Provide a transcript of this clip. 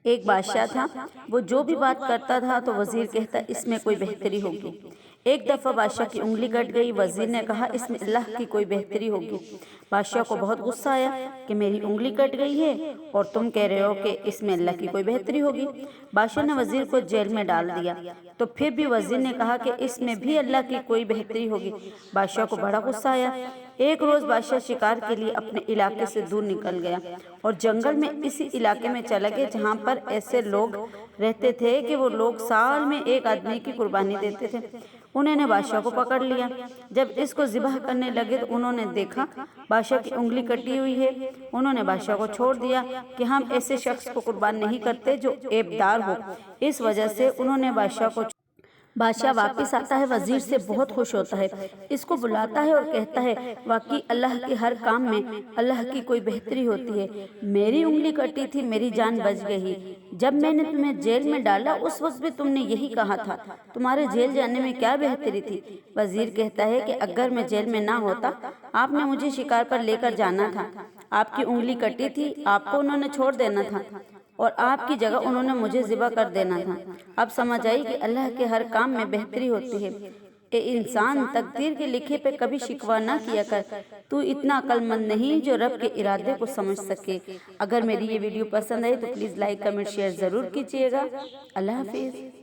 ایک بادشاہ تھا، وہ جو بھی بات کرتا تھا تو وزیر کہتا اس میں کوئی بہتری ہوگی۔ ایک دفعہ بادشاہ کی انگلی کٹ گئی۔ وزیر نے کہا اس میں اللہ کی کوئی بہتری ہوگی۔ بادشاہ کو بہت غصہ آیا کہ میری انگلی کٹ گئی ہے اور تم کہہ رہے ہو کہ اس میں اللہ کی کوئی بہتری ہوگی۔ بادشاہ نے وزیر کو جیل میں ڈال دیا، تو پھر بھی وزیر نے کہا کہ اس میں بھی اللہ کی کوئی بہتری ہوگی۔ بادشاہ کو بڑا غصہ آیا۔ ایک روز بادشاہ شکار کے لیے اپنے علاقے سے دور نکل گیا اور جنگل میں اسی علاقے میں چلا گیا جہاں پر ایسے لوگ رہتے تھے کہ وہ لوگ سال میں ایک آدمی کی قربانی دیتے تھے۔ انہوں نے بادشاہ کو پکڑ لیا۔ جب اس کو ذبح کرنے لگے تو انہوں نے دیکھا بادشاہ کی انگلی کٹی ہوئی ہے۔ انہوں نے بادشاہ کو چھوڑ دیا کہ ہم ایسے شخص کو قربان نہیں کرتے جو عیب دار ہو۔ اس وجہ سے انہوں نے بادشاہ واپس آتا ہے، وزیر سے بہت خوش ہوتا ہے، اس کو بلاتا ہے اور کہتا ہے واقعی اللہ کے ہر کام میں اللہ کی کوئی بہتری ہوتی ہے۔ میری انگلی کٹی تھی، میری جان بچ گئی۔ جب میں نے تمہیں جیل میں ڈالا اس وقت بھی تم نے یہی کہا تھا، تمہارے جیل جانے میں کیا بہتری تھی؟ وزیر کہتا ہے کہ اگر میں جیل میں نہ ہوتا آپ نے مجھے شکار پر لے کر جانا تھا، آپ کی انگلی کٹی تھی، آپ کو انہوں نے چھوڑ دینا تھا اور آپ کی جگہ انہوں نے مجھے ذبح کر دینا تھا۔ اب سمجھ آئی کہ اللہ کے ہر کام میں بہتری ہوتی ہے۔ اے انسان، تقدیر کے لکھے پہ کبھی شکوہ نہ کیا کر، تو اتنا عقل مند نہیں جو رب کے ارادے کو سمجھ سکے۔ اگر میری یہ ویڈیو پسند آئی تو پلیز لائک کمنٹ شیئر ضرور کیجیے گا۔ اللہ حافظ۔